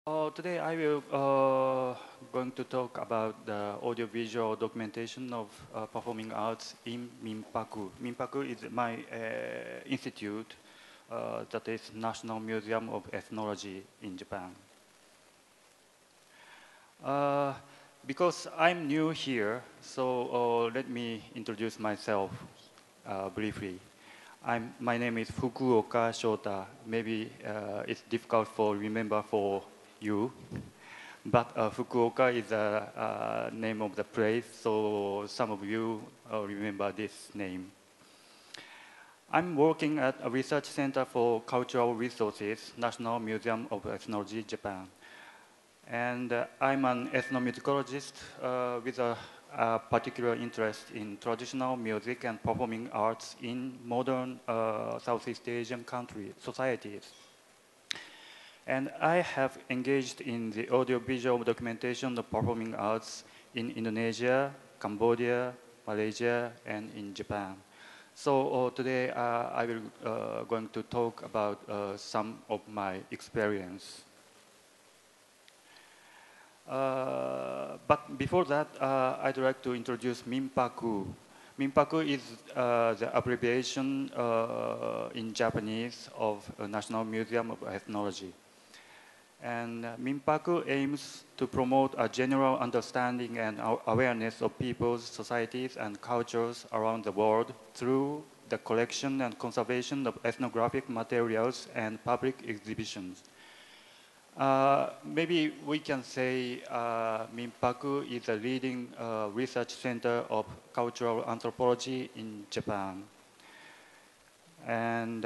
Today I will going to talk about the audiovisual documentation of performing arts in Minpaku. Minpaku is my institute, that is National Museum of Ethnology in Japan. Because I'm new here, so let me introduce myself briefly. My name is Fukuoka Shota. Maybe it's difficult for remember for you, but Fukuoka is the name of the place, so some of you remember this name. I'm working at a research center for cultural resources, National Museum of Ethnology, Japan. And I'm an ethnomusicologist with a particular interest in traditional music and performing arts in modern Southeast Asian societies. And I have engaged in the audiovisual documentation of performing arts in Indonesia, Cambodia, Malaysia, and in Japan. So today I will going to talk about some of my experience. But before that, I'd like to introduce Minpaku. Minpaku is the abbreviation in Japanese of National Museum of Ethnology. And Minpaku aims to promote a general understanding and awareness of people's societies and cultures around the world through the collection and conservation of ethnographic materials and public exhibitions. Maybe we can say Minpaku is a leading research center of cultural anthropology in Japan. And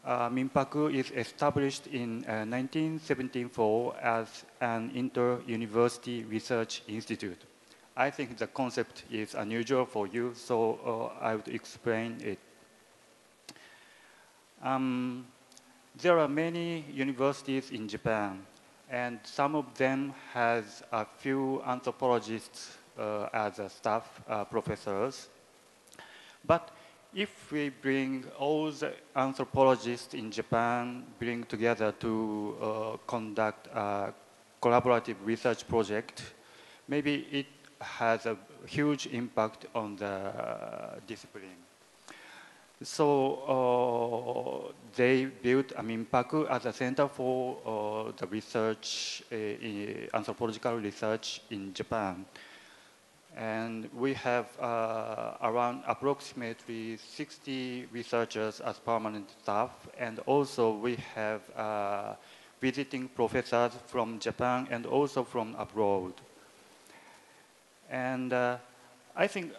Minpaku is established in 1974 as an inter-university research institute. I think the concept is unusual for you, so I would explain it. There are many universities in Japan, and some of them has a few anthropologists as staff professors. But if we bring all the anthropologists in Japan bring together to conduct a collaborative research project, maybe it has a huge impact on the discipline. So they built Minpaku as a center for the research, anthropological research in Japan. And we have around approximately 60 researchers as permanent staff, and also we have visiting professors from Japan and also from abroad. And I think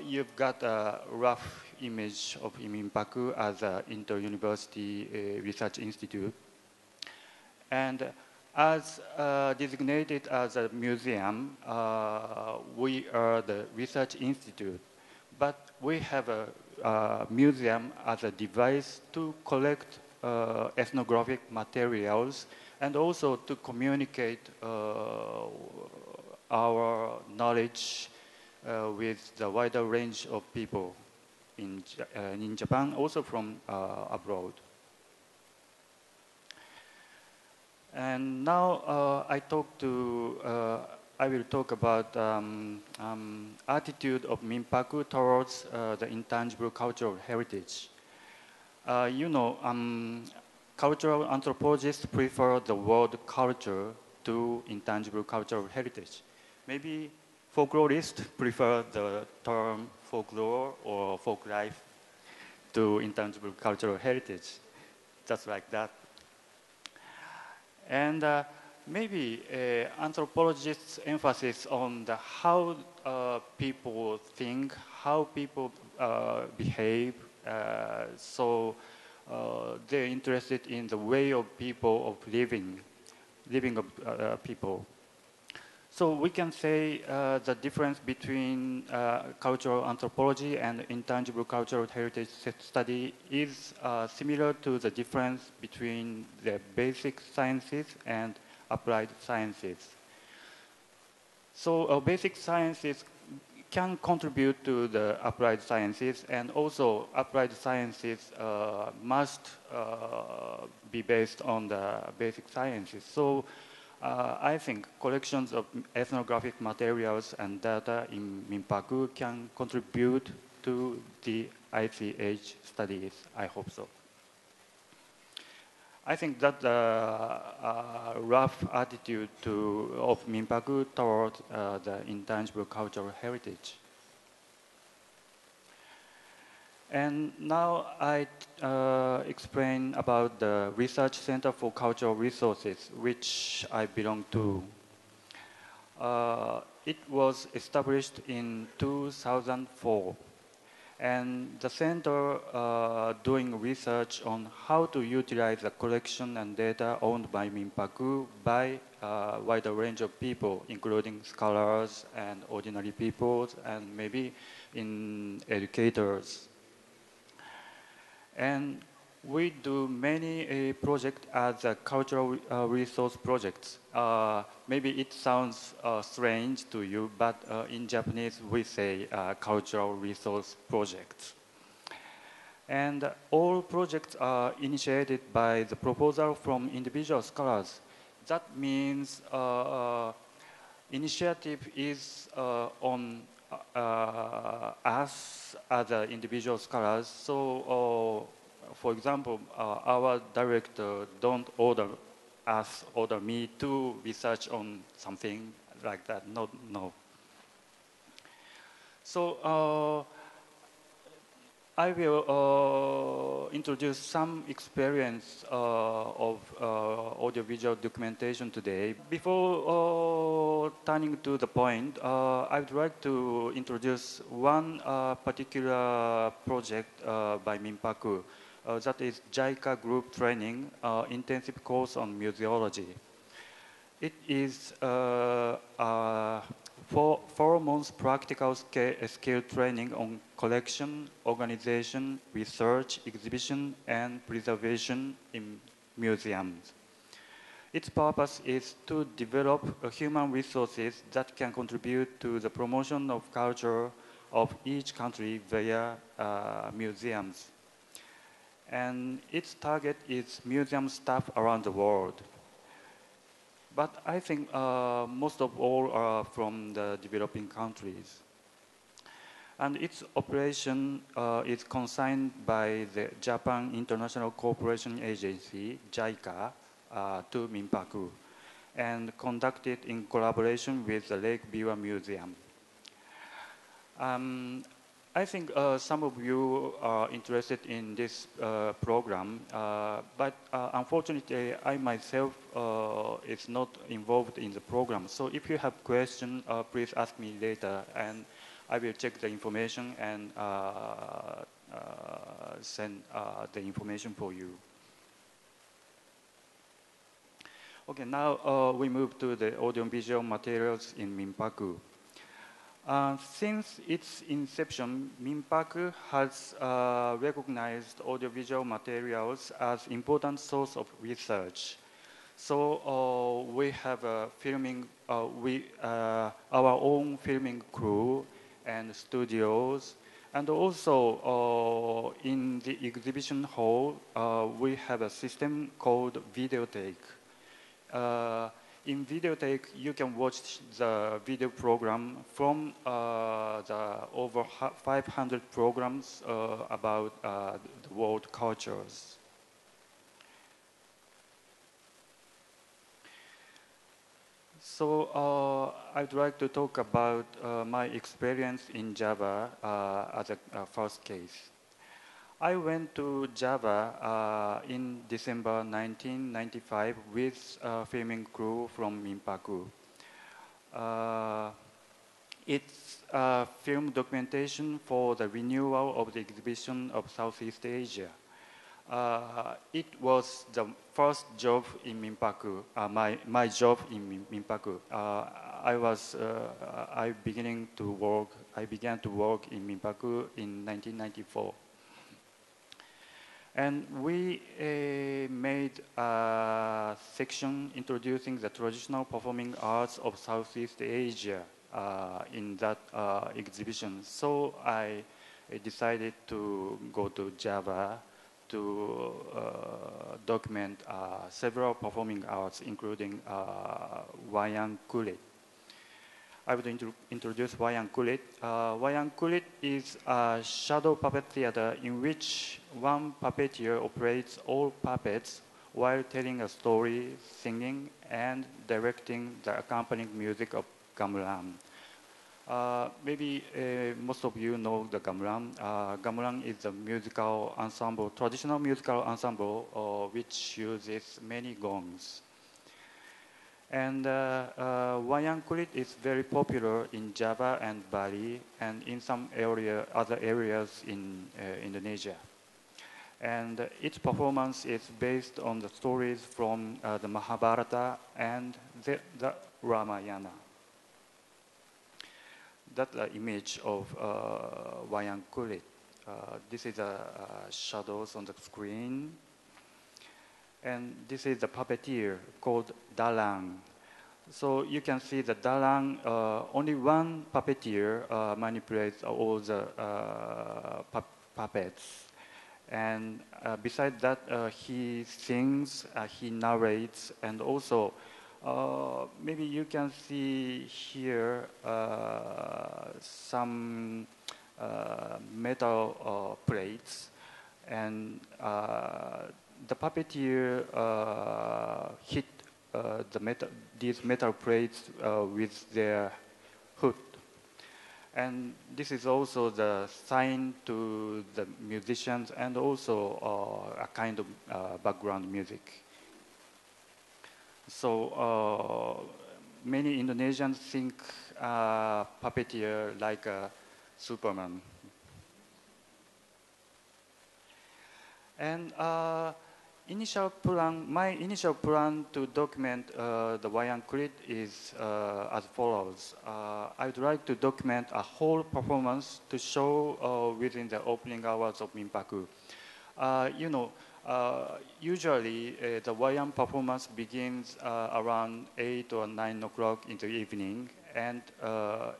you've got a rough image of Minpaku as an inter-university research institute. And as designated as a museum, we are the research institute, but we have a museum as a device to collect ethnographic materials and also to communicate our knowledge with the wider range of people in Japan, also from abroad. And now I will talk about attitude of Minpaku towards the intangible cultural heritage. Cultural anthropologists prefer the word culture to intangible cultural heritage. Maybe folklorists prefer the term folklore or folk life to intangible cultural heritage, just like that. And maybe anthropologists' emphasis on how people think, how people behave. So they're interested in the way of people of living of people. So we can say the difference between cultural anthropology and intangible cultural heritage study is similar to the difference between the basic sciences and applied sciences. So basic sciences can contribute to the applied sciences, and also applied sciences must be based on the basic sciences. So I think collections of ethnographic materials and data in Minpaku can contribute to the ICH studies. I hope so. I think that the rough attitude of Minpaku toward the intangible cultural heritage. And now I explain about the Research Center for Cultural Resources, which I belong to. It was established in 2004. And the center doing research on how to utilize the collection and data owned by Minpaku by a wider range of people, including scholars and ordinary people, and maybe in educators. And we do many projects as cultural resource projects. Maybe it sounds strange to you, but in Japanese we say cultural resource projects. And all projects are initiated by the proposal from individual scholars. That means initiative is on us as individual scholars. So, for example, our director don't order me to research on something like that. No. So I will introduce some experience of audiovisual documentation today. Before turning to the point, I would like to introduce one particular project by Minpaku. That is JICA group training, intensive course on museology. It is a 4 months practical skill training on collection, organization, research, exhibition, and preservation in museums. Its purpose is to develop human resources that can contribute to the promotion of culture of each country via museums. And its target is museum staff around the world. But I think most of all are from the developing countries. And its operation is consigned by the Japan International Cooperation Agency, JICA, to Minpaku, and conducted in collaboration with the Lake Biwa Museum. I think some of you are interested in this program, but unfortunately I myself is not involved in the program. So if you have questions, please ask me later, and I will check the information and send the information for you. Okay, now we move to the audiovisual materials in Minpaku. Since its inception, Minpaku has recognized audiovisual materials as important source of research. So we have a our own filming crew and studios, and also in the exhibition hall, we have a system called videotheque. In videotheque, you can watch the video program from the over 500 programs about the world cultures. So I'd like to talk about my experience in Java as a first case. I went to Java in December 1995 with a filming crew from Minpaku. It's a film documentation for the renewal of the exhibition of Southeast Asia. It was the first job in Minpaku, my job in Minpaku. I began to work in Minpaku in 1994. And we made a section introducing the traditional performing arts of Southeast Asia in that exhibition. So I decided to go to Java to document several performing arts, including wayang kulit. I would introduce wayang kulit. Wayang kulit is a shadow puppet theater in which one puppeteer operates all puppets while telling a story, singing, and directing the accompanying music of gamelan. Maybe most of you know the gamelan. Gamelan is a musical ensemble, traditional musical ensemble, which uses many gongs. And wayang kulit is very popular in Java and Bali, and in some other areas in Indonesia. And its performance is based on the stories from the Mahabharata and the Ramayana. That's the image of wayang kulit. This is the shadows on the screen. And this is the puppeteer called Dalang. So you can see the Dalang, only one puppeteer manipulates all the puppets. And besides that, he sings, he narrates, and also maybe you can see here some metal plates, and the puppeteer hit these metal plates with their hood. And this is also the sign to the musicians and also a kind of background music. So many Indonesians think puppeteer like a Superman. And my initial plan to document the wayang kulit is as follows. I would like to document a whole performance to show within the opening hours of Minpaku. Usually the wayang performance begins around 8 or 9 o'clock in the evening and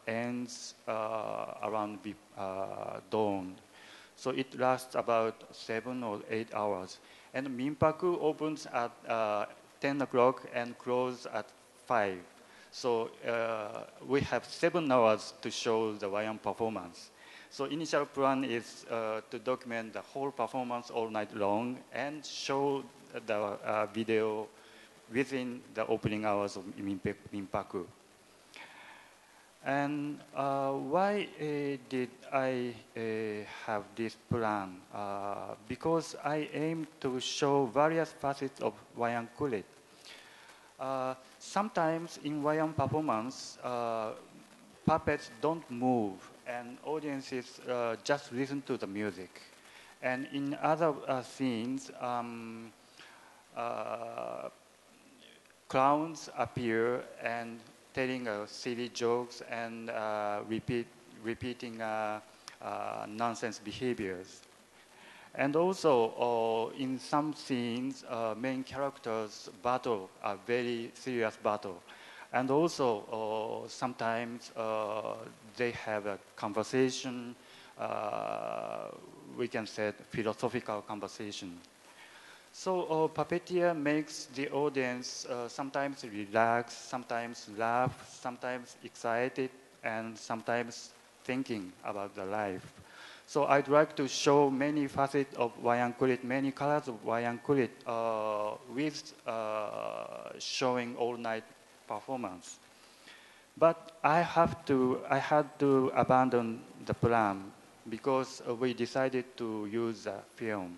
ends around dawn. So it lasts about 7 or 8 hours. And Minpaku opens at 10 o'clock and closes at 5. So we have 7 hours to show the wayang performance. So initial plan is to document the whole performance all night long and show the video within the opening hours of Minpaku. And why did I have this plan? Because I aim to show various facets of wayang kulit. Sometimes in wayang performance, puppets don't move and audiences just listen to the music. And in other scenes, clowns appear and telling silly jokes and repeating nonsense behaviors. And also, in some scenes, main characters battle a very serious battle. And also, sometimes they have a conversation, we can say philosophical conversation. So puppeteer makes the audience sometimes relax, sometimes laugh, sometimes excited, and sometimes thinking about the life. So I'd like to show many facets of wayang kulit, many colors of wayang kulit with showing all-night performance. But I had to abandon the plan because we decided to use a film.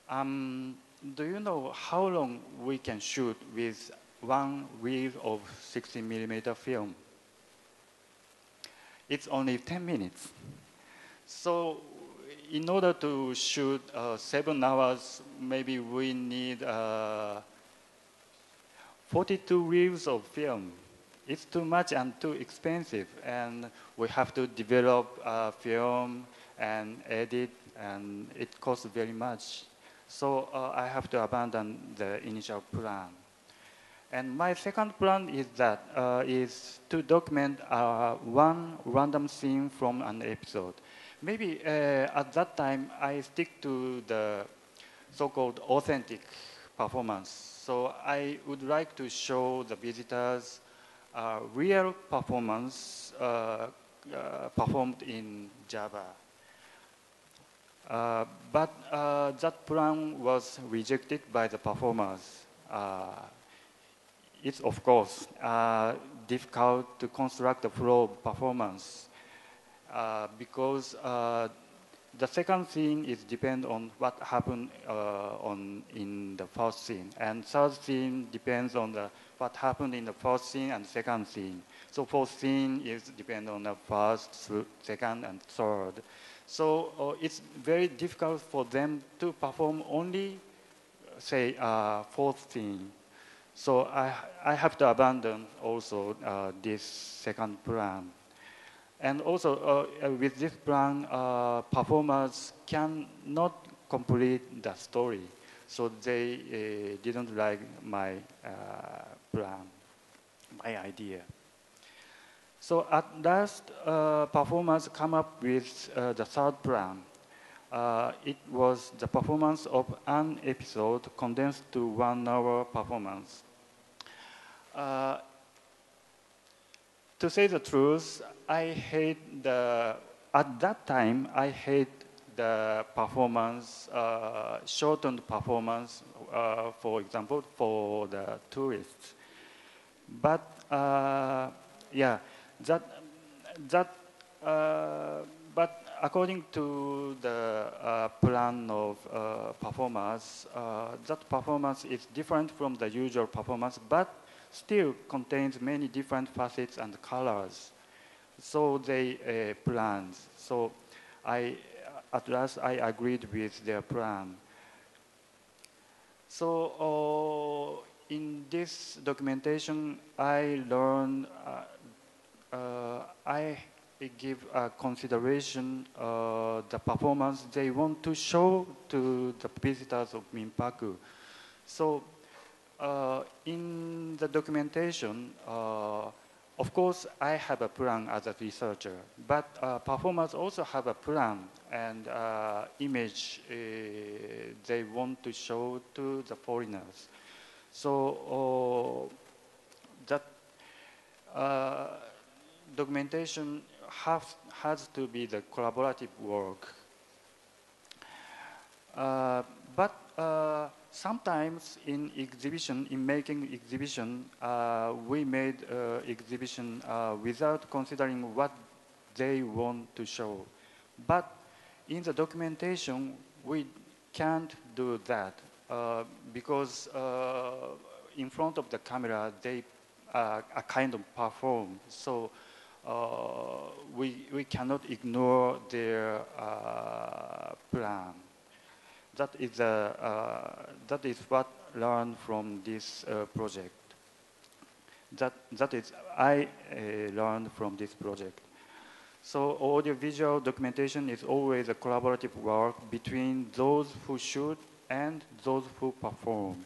Do you know how long we can shoot with one reel of 60mm film? It's only 10 minutes. So in order to shoot 7 hours, maybe we need 42 reels of film. It's too much and too expensive, and we have to develop film and edit, and it costs very much. So I have to abandon the initial plan. And my second plan is that is to document one random scene from an episode. Maybe at that time I stick to the so-called authentic performance. So I would like to show the visitors real performance performed in Java. But that plan was rejected by the performers. It's of course difficult to construct the flow of performance because the second scene is depend on what happened in the first scene, and third scene depends on what happened in the first scene and second scene. So fourth scene is depend on the first, second, and third. So it's very difficult for them to perform only, say, fourth scene. So I have to abandon also this second plan. And also with this plan, performers cannot complete the story. So they didn't like my plan, my idea. So at last, performers come up with the third plan. It was the performance of an episode condensed to 1 hour performance. To say the truth, at that time, I hate the performance, shortened performance, for example, for the tourists. But yeah, that but according to the plan of performers, that performance is different from the usual performance, but still contains many different facets and colors. So they planned. So at last, I agreed with their plan. So in this documentation, I learned, I give consideration the performance they want to show to the visitors of Minpaku. So in the documentation, of course, I have a plan as a researcher, but performers also have a plan and image they want to show to the foreigners. So that documentation has to be the collaborative work. But sometimes in exhibition, in making exhibition, we made exhibition without considering what they want to show. But in the documentation, we can't do that because in front of the camera, they are kind of perform. So we cannot ignore their plan. That is what I learned from this project. That is I learned from this project. So audiovisual documentation is always a collaborative work between those who shoot and those who perform.